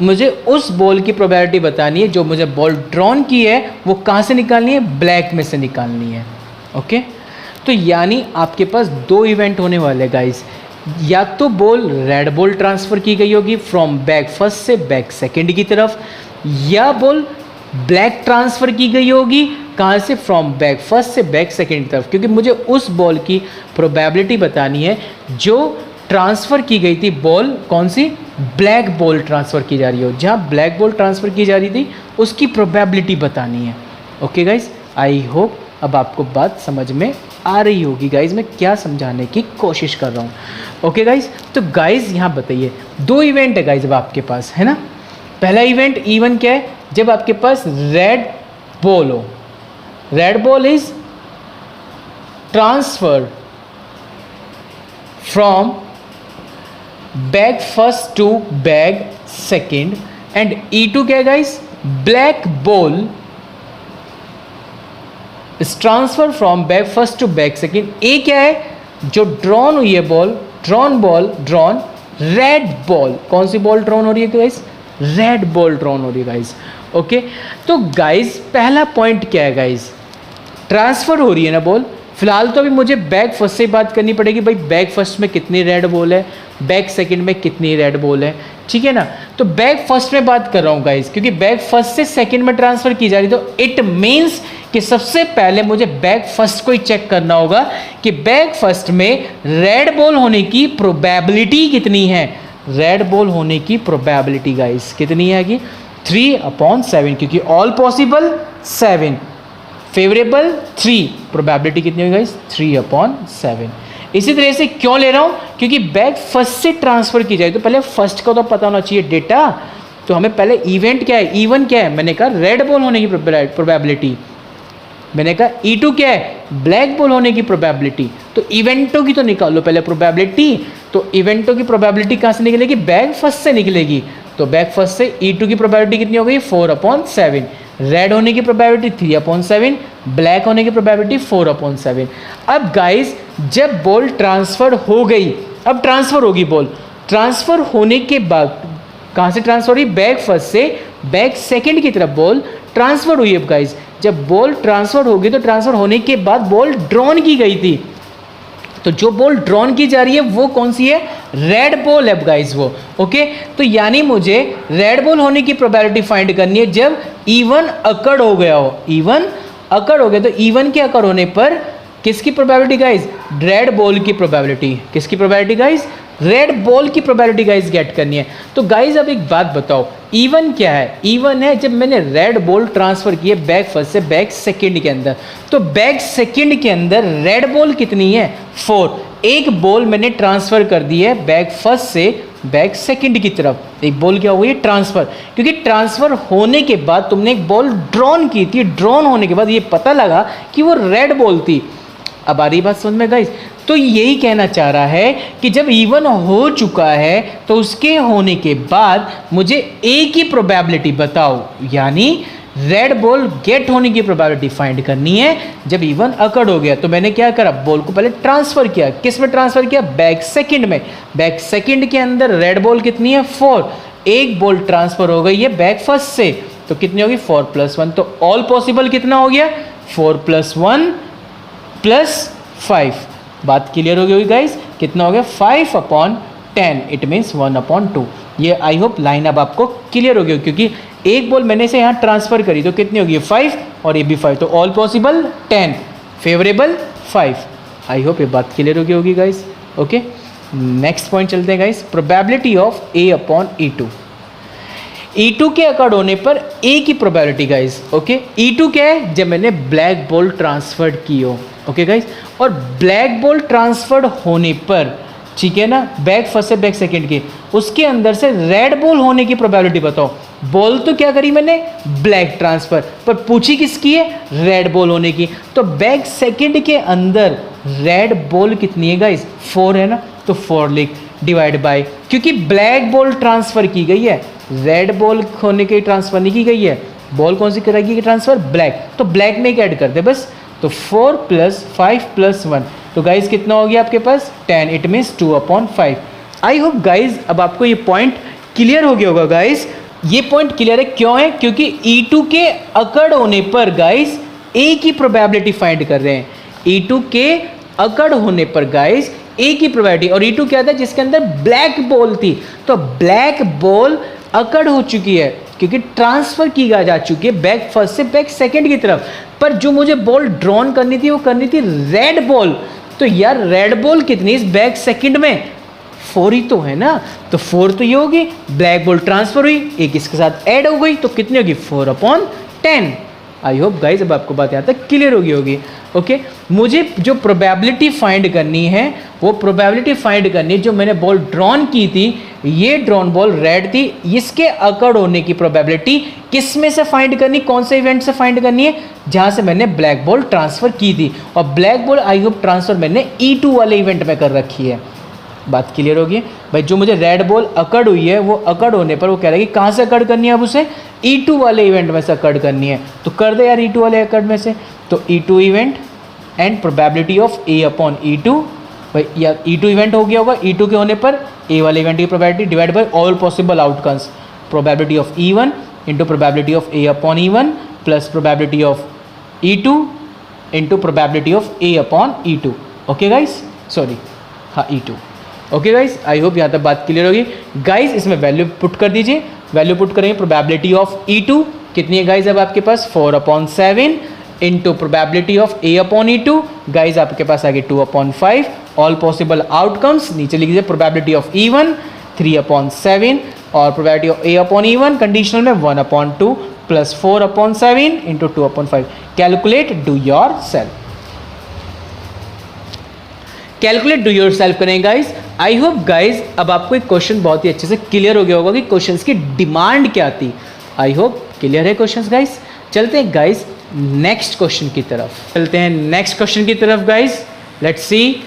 मुझे उस बॉल की प्रोबेबिलिटी बतानी है जो मुझे बॉल ड्रॉन की है वो कहाँ से निकालनी है? ब्लैक में से निकालनी है। ओके, तो यानी आपके पास दो इवेंट होने वाले गाइस। या तो बॉल रेड बॉल ट्रांसफ़र की गई होगी फ्रॉम बैक फर्स्ट से बैक सेकंड की तरफ, या बॉल ब्लैक ट्रांसफ़र की गई होगी कहाँ से? फ्रॉम बैक फर्स्ट से बैक सेकंड की तरफ। क्योंकि मुझे उस बॉल की प्रोबेबिलिटी बतानी है जो ट्रांसफ़र की गई थी बॉल, कौन सी? ब्लैक बॉल ट्रांसफ़र की जा रही हो। जहाँ ब्लैक बॉल ट्रांसफ़र की जा रही थी उसकी प्रोबेबिलिटी बतानी है। ओके गाइज, आई होप अब आपको बात समझ में आ रही होगी गाइज, मैं क्या समझाने की कोशिश कर रहा हूँ। ओके गाइज, तो गाइज यहाँ बताइए दो इवेंट है गाइज अब आपके पास, है ना। पहला इवेंट इवन क्या है? जब आपके पास रेड बॉल हो, red ball is transferred from bag first to bag second, and E2 क्या है guys? Black ball transfer from bag first to bag second. ए क्या है? जो ड्रॉन हुई है बॉल, ड्रॉन रेड बॉल। कौन सी बॉल ड्रॉन हो रही है गाइस? रेड बॉल ड्रॉन हो रही है गाइस। ओके, तो गाइस पहला पॉइंट क्या है गाइस? ट्रांसफर हो रही है ना बॉल। फिलहाल तो अभी मुझे बैक फर्स्ट से बात करनी पड़ेगी, भाई बैक फर्स्ट में कितनी रेड बॉल है, बैक सेकंड में कितनी रेड बॉल है, ठीक है ना। तो बैक फर्स्ट में बात कर रहा हूँ गाइस, क्योंकि बैक फर्स्ट से सेकंड में ट्रांसफर की जा रही, तो इट मीन्स कि सबसे पहले मुझे बैक फर्स्ट को ही चेक करना होगा कि बैक फर्स्ट में रेड बॉल होने की प्रोबेबिलिटी कितनी है। रेड बॉल होने की प्रोबेबिलिटी गाइस कितनी है कि 3/7, क्योंकि ऑल पॉसिबल 7, फेवरेबल 3, प्रोबेबिलिटी कितनी होगी गाइस? 3/7। इसी तरह से क्यों ले रहा हूँ? क्योंकि बैक फर्स्ट से ट्रांसफर की जाए तो पहले फर्स्ट का तो पता होना चाहिए डेटा। तो हमें पहले इवेंट क्या है, इवन क्या है? मैंने कहा रेड बॉल होने की प्रोबेबिलिटी। मैंने कहा E2 क्या है? ब्लैक बॉल होने की प्रोबेबिलिटी। तो इवेंटों की तो निकाल लो पहले प्रोबेबिलिटी। तो इवेंटों की प्रोबेबिलिटी कहाँ से निकलेगी? बैक फर्स्ट से निकलेगी। तो बैक फर्स्ट से E2 की प्रोबेबिलिटी कितनी हो गई? 4/7। रेड होने की प्रोबेबिलिटी 3/7, ब्लैक होने की प्रोबेबिलिटी 4/7। अब गाइस जब बॉल ट्रांसफर हो गई, अब ट्रांसफर होगी बॉल, ट्रांसफर होने के बाद कहाँ से ट्रांसफर हुई? बैक फर्स्ट से बैक सेकंड की तरफ बॉल ट्रांसफर हुई। अब गाइस जब बॉल ट्रांसफर होगी तो ट्रांसफर होने के बाद बॉल ड्रॉन की गई थी, तो जो बॉल ड्रॉन की जा रही है वो कौन सी है? रेड बॉल है गाइस वो। ओके, तो यानी मुझे रेड बॉल होने की प्रोबेबिलिटी फाइंड करनी है जब इवन अकड़ हो गया हो। इवन अकड़ हो गया तो इवन के अकड़ होने पर किसकी प्रोबेबिलिटी गाइस? रेड बॉल की प्रोबेबिलिटी। किसकी प्रोबेबिलिटी गाइस? रेड बॉल की प्रोबेबिलिटी गाइस गेट करनी है। तो गाइस अब एक बात बताओ, इवन क्या है? इवन है जब मैंने रेड बॉल ट्रांसफर की है बैक फर्स्ट से बैक सेकंड के अंदर। तो बैक सेकंड के अंदर रेड बॉल कितनी है? 4। एक बॉल मैंने ट्रांसफर कर दी है बैक फर्स्ट से बैक सेकंड की तरफ। एक बॉल क्या हुई है? ट्रांसफर। क्योंकि ट्रांसफर होने के बाद तुमने एक बॉल ड्रॉन की थी, ड्रॉन होने के बाद ये पता लगा कि वो रेड बॉल थी। अब आ रही बात समझ में गाइस? तो यही कहना चाह रहा है कि जब इवन हो चुका है तो उसके होने के बाद मुझे ए की प्रोबेबिलिटी बताओ, यानी रेड बॉल गेट होने की प्रोबेबिलिटी फाइंड करनी है जब इवन अकड़ हो गया। तो मैंने क्या करा? बॉल को पहले ट्रांसफर किया। किस में ट्रांसफर किया? बैक सेकंड में। बैक सेकंड के अंदर रेड बॉल कितनी है? 4। एक बॉल ट्रांसफर हो गई है बैक फर्स्ट से, तो कितनी होगी? 4+1। तो ऑल पॉसिबल कितना हो गया? 4+1 + 5। बात क्लियर हो गई गाइस? कितना हो गया? 5/10। It means 1/2। ये आई होप लाइन अब आपको क्लियर हो गई, क्योंकि एक बॉल मैंने से यहाँ ट्रांसफर करी तो कितनी होगी? 5 और ये भी 5। तो all possible 10, favourable 5। I hope ये बात क्लियर हो गई होगी गाइस। ओके, नेक्स्ट पॉइंट चलते हैं guys. Probability of A/E2। E2 के अकॉर्ड होने पर ए की प्रोबेबिलिटी गाइज, ओके। E2 क्या है? जब मैंने ब्लैक बॉल ट्रांसफर्ड की हो, ओके गाइज। और ब्लैक बॉल ट्रांसफर्ड होने पर, ठीक है ना, बैक फर्स्ट से बैक सेकंड के, उसके अंदर से रेड बॉल होने की प्रोबेबिलिटी बताओ। बॉल तो क्या करी मैंने? ब्लैक ट्रांसफर, पर पूछी किसकी है? रेड बॉल होने की। तो बैक सेकंड के अंदर रेड बॉल कितनी है गाइज? 4 है ना, तो 4 लिख, डिवाइड बाय, क्योंकि ब्लैक बॉल ट्रांसफर की गई है, रेड बॉल होने की ट्रांसफर नहीं की गई है। बॉल कौन सी कराएगी ट्रांसफर? ब्लैक, तो ब्लैक में एक ऐड कर दे बस। तो 4 + 5 + 1, तो गाइज कितना हो गया आपके पास? 10। It means 2/5। I hope guys अब आपको ये पॉइंट क्लियर हो गया होगा गाइज। ये पॉइंट क्लियर है, क्यों है? क्योंकि E2 के अकड़ होने पर गाइज ए की प्रोबेबिलिटी फाइंड कर रहे हैं। E2 के अकड़ होने पर गाइज ए की प्रोबेबिलिटी, और E2 क्या था? जिसके अंदर ब्लैक बॉल थी, तो ब्लैक बॉल अकड़ हो चुकी है क्योंकि ट्रांसफर की जा चुकी है बैक फर्स्ट से बैक सेकंड की तरफ। पर जो मुझे बॉल ड्रॉन करनी थी वो करनी थी रेड बॉल। तो यार रेड बॉल कितनी इस बैक सेकंड में? 4 ही तो है ना, तो 4 तो ये होगी। ब्लैक बॉल ट्रांसफर हुई, एक इसके साथ ऐड हो गई, तो कितनी होगी? 4/10। आई होप गाइज अब आपको बात यहाँ तक क्लियर होगी। ओके, मुझे जो प्रोबेबिलिटी फाइंड करनी है, वो प्रोबेबिलिटी फाइंड करनी है जो मैंने बॉल ड्रॉन की थी, ये ड्रॉन बॉल रेड थी, इसके अकड़ होने की प्रोबेबिलिटी किस में से फाइंड करनी? कौन से इवेंट से फाइंड करनी है? जहाँ से मैंने ब्लैक बॉल ट्रांसफर की थी, और black ball I hope transfer मैंने E2 वाले इवेंट में कर रखी है। बात क्लियर होगी भाई। जो मुझे रेड बॉल अकड़ हुई है, वो अकड़ होने पर वो कह रहा है कि कहाँ से अकड़ करनी है? अब उसे E2 वाले इवेंट में से अकड़ करनी है, तो कर दे यार E2 वाले अकड़ में से। तो E2 event and probability of A/E2, भाई या E2 इवेंट हो गया होगा, E2 के होने पर ए वाले इवेंट की probability divide by all possible outcomes, probability of E1 into probability of A/E1 plus probability of E2 into probability of A/E2। Okay guys, sorry हाँ E2। Okay guys, I hope यहाँ तक बात clear होगी guys. इसमें value put कर दीजिए, value put करेंगे। Probability of E2 कितनी है गाइस? अब आपके पास 4/7 into probability of A/E2 guys आपके पास आ गई 2/5। ऑल पॉसिबल आउटकम्स नीचे लिख दीजिए। प्रोबेबिलिटी ऑफ E1 3/7 और प्रोबेबिलिटी ऑफ A/E1 कंडीशनल में 1/2 plus 4/7 into 2/5। Calculate, do your self, calculate do your self करेंगे गाइज। आई होप गाइज अब आपको एक क्वेश्चन बहुत ही अच्छे से क्लियर हो गया होगा कि क्वेश्चंस की डिमांड क्या थी। आई होप क्लियर है क्वेश्चंस गाइज। चलते हैं गाइज नेक्स्ट क्वेश्चन की तरफ, गाइज। लेट्स सी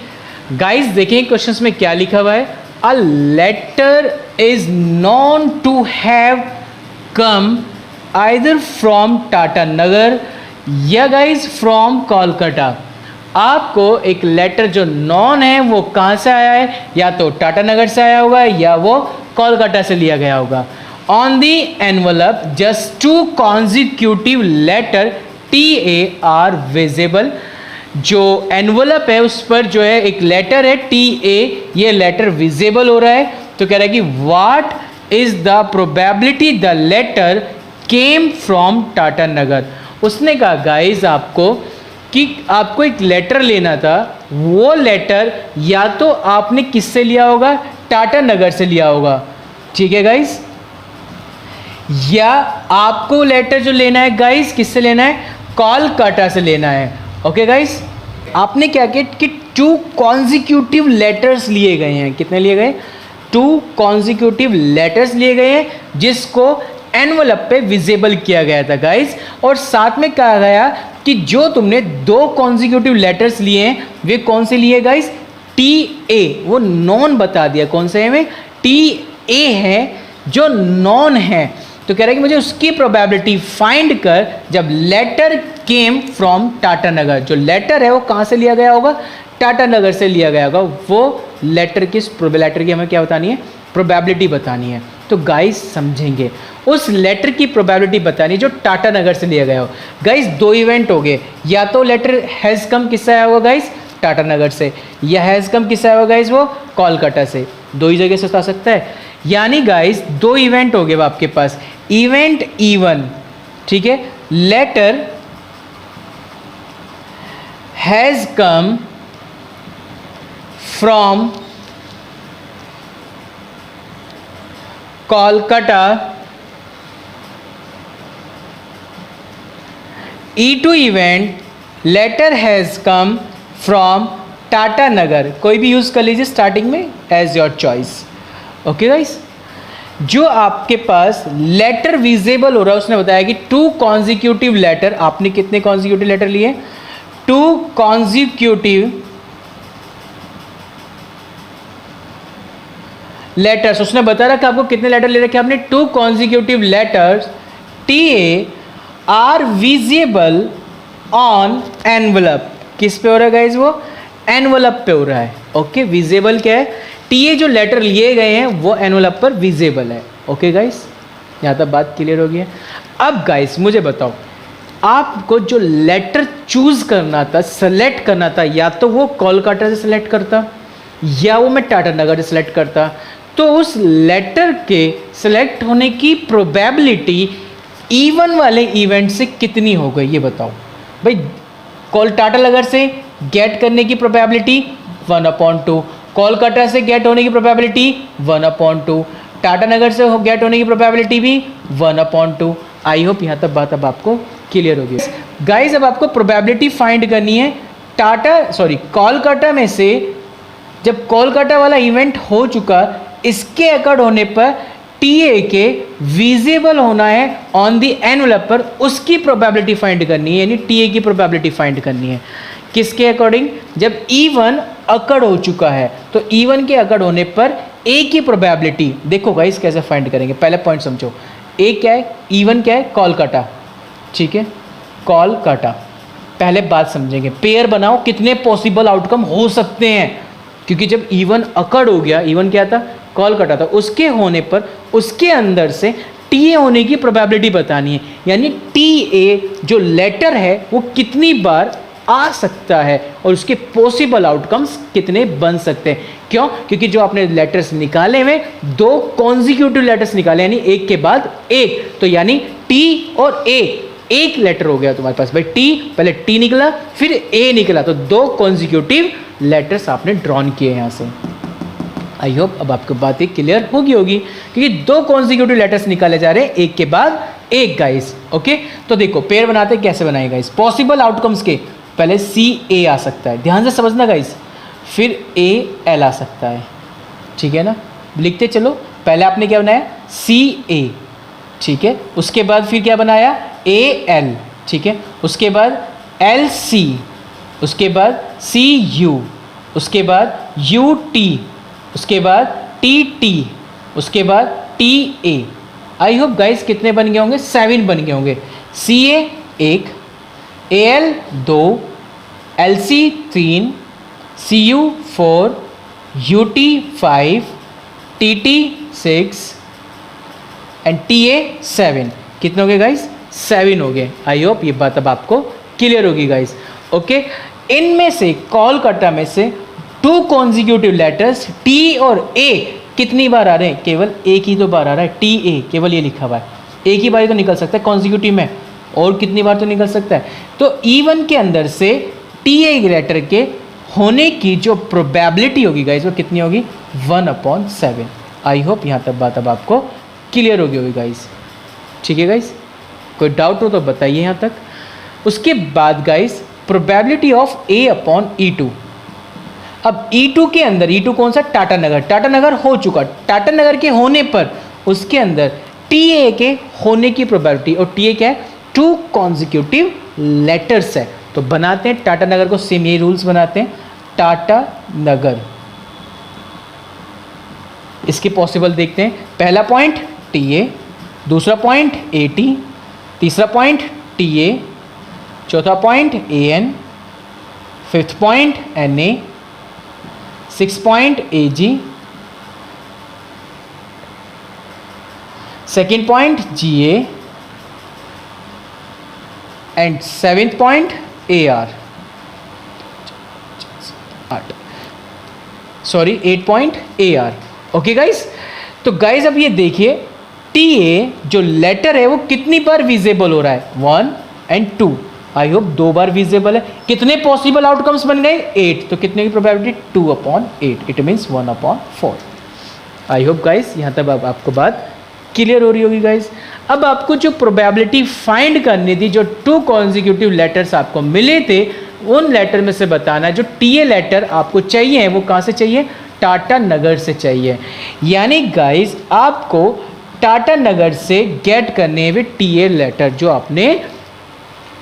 गाइज, देखें क्वेश्चंस में क्या लिखा हुआ है। A letter is known to have come either from Tatanagar या गाइज फ्रॉम कोलकाता। आपको एक लेटर जो नॉन है वो कहाँ से आया है? या तो टाटा नगर से आया होगा या वो कोलकाता से लिया गया होगा। On the envelope just 2 consecutive letter TA are visible. जो एनवलप है उस पर जो है एक लेटर है TA, ये लेटर विजिबल हो रहा है। तो कह रहा है कि what is the probability the letter came from Tatanagar. उसने कहा गाइज आपको कि आपको एक लेटर लेना था, वो लेटर या तो आपने किससे लिया होगा? टाटा नगर से लिया होगा, ठीक है गाइस। या आपको लेटर जो लेना है गाइस किससे लेना है? कोलकाता से लेना है। ओके गाइस, आपने क्या किया कि 2 कॉन्जिक्यूटिव लेटर्स लिए गए हैं। कितने लिए गए? 2 कॉन्जिक्यूटिव लेटर्स लिए गए हैं जिसको एनवलप पे विजिबल किया गया था गाइस। और साथ में कहा गया कि जो तुमने 2 कॉन्जिक्यूटिव लेटर्स लिए हैं वे कौन से लिए गाइस? TA, वो नॉन बता दिया कौन से है, TA है जो नॉन है। तो कह रहा है कि मुझे उसकी प्रोबेबिलिटी फाइंड कर जब लेटर केम फ्रॉम टाटा नगर। जो लेटर है वो कहाँ से लिया गया होगा? टाटा नगर से लिया गया होगा। वो लेटर की हमें क्या बतानी है? प्रोबेबिलिटी बतानी है। तो गाइस समझेंगे, उस लेटर की प्रोबेबिलिटी बतानी है जो टाटा नगर से लिया गया हो। गाइस 2 इवेंट हो गए, या तो लेटर हैज़ कम किससे आया होगा गाइस? टाटा नगर से, या हैज़ कम किससे आया होगा गाइस? वो कोलकाता से। 2 ही जगह से आ सकता है। यानी गाइस 2 इवेंट हो गए आपके पास। इवेंट E1, ठीक है, letter has come from Kolkata E2 event letter has come from Tatanagar, कोई भी यूज़ कर लीजिए स्टार्टिंग में as your choice. Okay guys, जो आपके पास लेटर विजिबल हो रहा है उसने बताया कि 2 कॉन्जिक्यूटिव लेटर, आपने कितने कॉन्जिक्यूटिव लेटर लिए? 2 कॉन्जिक्यूटिव लेटर्स, उसने बता रखा आपको कितने लेटर ले रखे आपने? 2 consecutive letters TA are visible on envelope. किस पे हो रहा है गाइज? वो एनवलप पे हो रहा है। ओके, विजिबल क्या है? TA जो लेटर लिए गए हैं वो एनवलप पर विजिबल है। ओके गाइज, यहाँ तक बात क्लियर हो गई है। अब गाइज मुझे बताओ, आपको जो लेटर चूज करना था, सेलेक्ट करना था, या तो वो कोलकाता से सेलेक्ट करता या वो मैं टाटा नगर से सेलेक्ट करता, तो उस लेटर के सेलेक्ट होने की प्रोबेबिलिटी E1 वाले इवेंट से कितनी हो गई ये बताओ भाई। टाटा नगर से गेट करने की प्रोबेबिलिटी 1/2, कोलकाता से गेट होने की प्रोबेबिलिटी 1/2, टाटा नगर से गेट होने की प्रोबेबिलिटी भी 1/2। आई होप यहाँ तक बात अब आपको क्लियर होगी गाइज। अब आपको प्रोबेबिलिटी फाइंड करनी है कोलकाता में से। जब कोलकाता वाला इवेंट हो चुका, इसके अकॉर्ड होने पर TA के विजिबल होना है ऑन दी एनवलप पर, उसकी प्रोबेबिलिटी फाइंड करनी है, यानी TA की प्रोबेबिलिटी फाइंड करनी है। किसके अकॉर्डिंग? जब E1 अकड़ हो चुका है तो E1 के अकड़ होने पर A की प्रोबेबिलिटी, देखो गाइस कैसे फाइंड करेंगे, पहले पॉइंट समझो। A क्या है? E1 क्या है? कोलकाता, ठीक है, कोलकाता। पहले बात समझेंगे, पेयर बनाओ, कितने पॉसिबल आउटकम हो सकते हैं, क्योंकि जब E1 अकड़ हो गया, E1 क्या था? कोलकाता था, उसके होने पर उसके अंदर से TA होने की प्रोबेबिलिटी बतानी है, यानी TA जो लेटर है वो कितनी बार आ सकता है और उसके पॉसिबल आउटकम्स कितने बन सकते हैं। क्यों? क्योंकि जो आपने लेटर्स निकाले हुए 2 कॉन्जिक्यूटिव लेटर्स निकाले, यानी एक के बाद एक, तो यानी T और A, एक लेटर हो गया तुम्हारे पास भाई। T पहले T निकला फिर A निकला, तो 2 कॉन्जिक्यूटिव लेटर्स आपने ड्रॉन किए यहाँ से। आई होप अब आपको बातें क्लियर होगी, क्योंकि 2 कॉन्जिक्यूटिव लेटर्स निकाले जा रहे हैं एक के बाद एक गाइस। ओके, तो देखो पेयर बनाते कैसे बनाए गाइस। पॉसिबल आउटकम्स के पहले CA आ सकता है, ध्यान से समझना गाइस, फिर AL आ सकता है, ठीक है ना। लिखते चलो, पहले आपने क्या बनाया? CA, ठीक है, उसके बाद फिर क्या बनाया? AL, ठीक है, उसके बाद LC, उसके बाद CU, उसके बाद UT, उसके बाद TT, उसके बाद TA। आई होप गाइस कितने बन गए होंगे? 7 बन गए होंगे। CA 1, AL 2, LC 3, CU 4, UT 5, TT 6 and TA 7। कितने हो गए गाइस? 7 हो गए। आई होप ये बात अब आपको क्लियर होगी गाइस। ओके, इनमें से कोलकाता में से 2 कॉन्जिक्यूटिव लेटर्स T और A कितनी बार आ रहे हैं? केवल एक ही तो बार आ रहा है, TA, केवल ये लिखा हुआ है। एक ही बार तो निकल सकता है कॉन्जिक्यूटिव में, और कितनी बार तो निकल सकता है। तो E1 के अंदर से TA लेटर के होने की जो प्रोबेबिलिटी होगी गाइस वो कितनी होगी? 1/7। आई होप यहाँ तक बात अब आपको क्लियर होगी गाइस, ठीक है गाइस। कोई डाउट हो तो बताइए यहाँ तक। उसके बाद गाइस प्रोबेबिलिटी ऑफ A/E2। अब E2 के अंदर, E2 कौन सा? टाटा नगर। टाटा नगर हो चुका, टाटा नगर के होने पर उसके अंदर TA के होने की प्रोबेबिलिटी, और TA क्या है? 2 कॉन्जिक्यूटिव लेटर्स है। तो बनाते हैं टाटा नगर को, सेम ये रूल्स बनाते हैं। टाटा नगर, इसके पॉसिबल देखते हैं। पहला पॉइंट TA, दूसरा पॉइंट AT, तीसरा पॉइंट TA, चौथा point AN, 5th point NA, 6th point AG, 2nd point GA and 7th point AR। 8 point AR। Okay guys, तो गाइस अब ये देखिए TA जो लेटर है वो कितनी बार विजिबल हो रहा है? 1 and 2। I hope 2 bar visible है। कितने पॉसिबल आउटकम्स बन गए? 8। तो कितने की probability? 2/8। It means 1/4। I hope guys यहाँ तक अब आपको बात क्लियर हो रही होगी गाइस। अब आपको जो प्रोबेबिलिटी फाइंड करनी थी, जो 2 कॉन्जिक्यूटिव लेटर्स आपको मिले थे, उन लेटर में से बताना जो टीए लेटर आपको चाहिए वो कहाँ से चाहिए, टाटा नगर से चाहिए। यानी गाइस आपको टाटा नगर से गेट करने हुए टीए लेटर जो आपने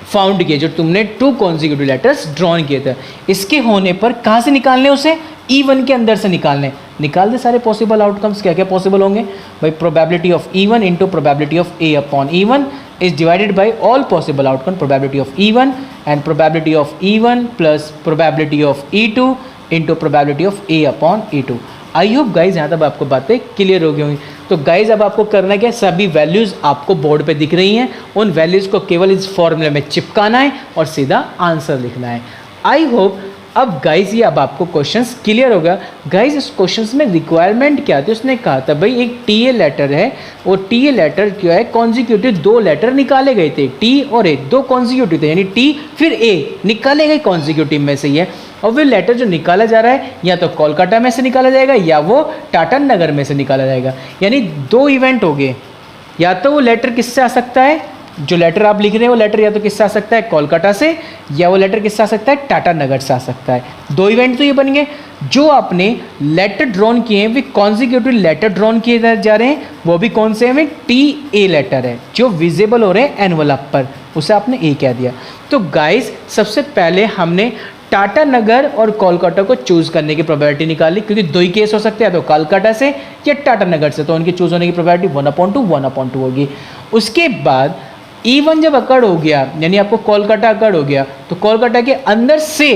फाउंड किए, जो तुमने 2 कॉन्जिक्यूटिव लेटर्स ड्रॉन किए थे, इसके होने पर कहाँ से निकालने उसे, E1 के अंदर से निकालने। निकाल दे सारे पॉसिबल आउटकम्स, क्या क्या पॉसिबल होंगे भाई, probability of E1 into probability of A upon E1 is divided by all possible outcome probability of E1 and probability of E1 plus probability of E2 into probability of A upon E2। I hope guys यहाँ तक आपको बातें clear हो गई होंगी। तो guys अब आपको करना क्या है, सभी वैल्यूज़ आपको बोर्ड पे दिख रही हैं, उन वैल्यूज़ को केवल इस फॉर्मूले में चिपकाना है और सीधा आंसर लिखना है। आई होप अब गाइज ये अब आपको क्वेश्चंस क्लियर होगा। गाइज इस क्वेश्चंस में रिक्वायरमेंट क्या थी, उसने कहा था भाई एक टीए लेटर है, वो टीए लेटर क्या है, कॉन्जिक्यूटिव 2 लेटर निकाले गए थे, टी और ए, 2 कॉन्जिक्यूटिव थे, यानी टी फिर ए निकाले गए कॉन्जिक्यूटिव में से ही है। और वो लेटर जो निकाला जा रहा है या तो कोलकाता में से निकाला जाएगा या वो टाटा नगर में से निकाला जाएगा। यानी 2 इवेंट हो गए, या तो वो लेटर किससे आ सकता है, जो लेटर आप लिख रहे हैं वो लेटर या तो किससे आ सकता है, कोलकाता से, या वो लेटर किससे आ सकता है, टाटा नगर से आ सकता है। 2 इवेंट तो ये बन गए। जो आपने लेटर ड्रॉन किए हैं वे कॉन्जिक्यूटिव लेटर ड्रॉन किए जा रहे हैं, वो भी कौन से हैं, टी ए लेटर है जो विजिबल हो रहे हैं एनवलप पर, उसे आपने ए कह दिया। तो गाइस सबसे पहले हमने टाटा नगर और कोलकाता को चूज करने की प्रोबेबिलिटी निकाली, क्योंकि 2 ही केस हो सकते हैं, तो कोलकाता से या टाटा नगर से, तो उनके चूज होने की प्रोबेबिलिटी 1/2 होगी। उसके बाद E1 जब अकड़ हो गया, यानी आपको कोलकाता अकड़ हो गया, तो कोलकाता के अंदर से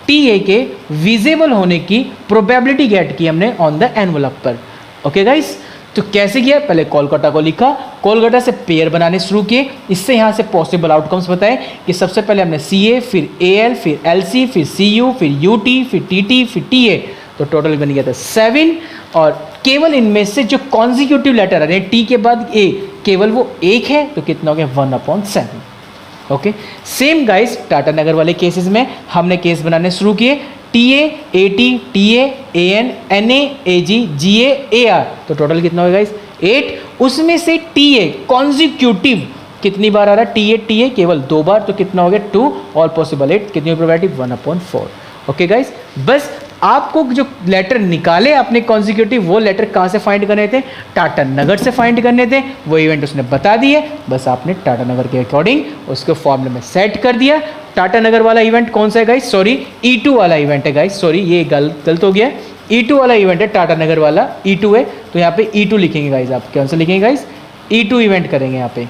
TA के विजिबल होने की प्रोबेबिलिटी गेट की हमने ऑन द एनवलप पर। ओके गाइस, तो कैसे किया, पहले कोलकाता को लिखा, कोलकाता से पेयर बनाने शुरू किए, इससे यहाँ से पॉसिबल आउटकम्स बताए कि सबसे पहले हमने CA, फिर AL, फिर LC, फिर CU, फिर UT, फिर TT, फिर TA, तो टोटल बन गया था 7। और केवल इनमें से जो कॉन्जिक्यूटिव लेटर है टी के बाद ए, केवल वो एक है, तो कितना हो गया 1/7। ओके, सेम गाइस टाटा नगर वाले केसेस में हमने केस बनाने शुरू किए, TA, AT, TA, AN, NA, AG, GA, AR, तो टोटल कितना होगा गाइस 8। उसमें से TA कॉन्जिक्यूटिव कितनी बार आ रहा है, TA केवल 2 बार, तो कितना हो गया 2, ऑल पॉसिबल 8, कितनी प्रोबेबिलिटी 1/4। ओके गाइस, बस आपको जो लेटर निकाले अपने कॉन्जिक्यूटिव, वो लेटर कहाँ से फाइंड करने थे, टाटा नगर से फाइंड करने थे, वो इवेंट उसने बता दिए, बस आपने टाटा नगर के अकॉर्डिंग उसको फॉर्मूले में सेट कर दिया। टाटा नगर वाला इवेंट कौन सा है गाइस, सॉरी E2 वाला इवेंट है गाइस, सॉरी ये गलत हो गया, E2 वाला इवेंट है, टाटा नगर वाला E2 है, तो यहाँ पे E2 लिखेंगे गाइस, आप कौन सा लिखेंगे गाइस, E2 इवेंट करेंगे यहाँ पे।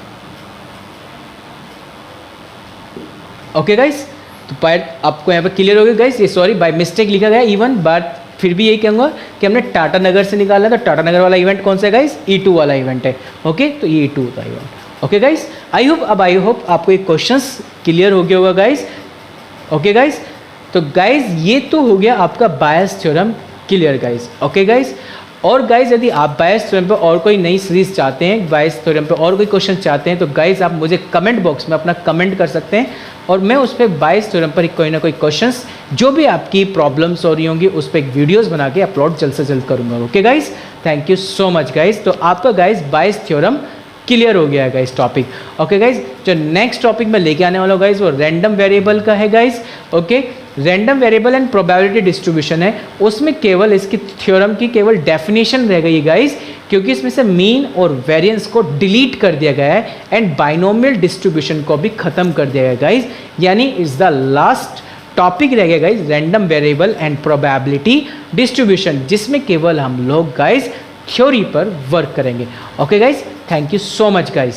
ओके गाइस, तो बाय आपको यहाँ पे क्लियर हो गया गाइस, ये सॉरी बाय मिस्टेक लिखा गया E1, बट फिर भी यही कहूँगा कि हमने टाटा नगर से निकाला, तो टाटा नगर वाला इवेंट कौन सा है गाइस, E2 वाला इवेंट है। ओके, तो ये E2 का इवेंट। ओके गाइस, आई होप आपको ये क्वेश्चंस क्लियर हो गया होगा गाइस। ओके गाइस, तो गाइस ये तो हो गया आपका Bayes theorem clear guys. Okay guys, और गाइज यदि आप बायस थ्योरम पे और कोई नई सीरीज चाहते हैं, बायस थ्योरम पे और कोई क्वेश्चन चाहते हैं, तो गाइज आप मुझे कमेंट बॉक्स में अपना कमेंट कर सकते हैं, और मैं उस पर बायस थ्योरम पर कोई ना कोई क्वेश्चंस जो भी आपकी प्रॉब्लम्स हो रही होंगी उस पर एक वीडियोस बना के अपलोड जल्द से जल्द करूंगा। Okay guys, thank you so much guys. तो आपका गाइज बायस थ्योरम क्लियर हो गया है गाइस टॉपिक। ओके गाइज, जो नेक्स्ट टॉपिक मैं लेके आने वाला हूँ गाइज वो रैंडम वेरिएबल का है guys. Okay, random variable and probability distribution है, उसमें केवल इसकी थ्योरम की केवल डेफिनेशन रह गई गाइज, क्योंकि इसमें से मीन और वेरिएंस को डिलीट कर दिया गया है एंड बाइनोमियल डिस्ट्रीब्यूशन को भी खत्म कर दिया गया गाइज, यानी इज द लास्ट टॉपिक रह गया guys random variable and probability distribution, जिसमें केवल हम लोग गाइज थ्योरी पर वर्क करेंगे। Okay guys, thank you so much guys.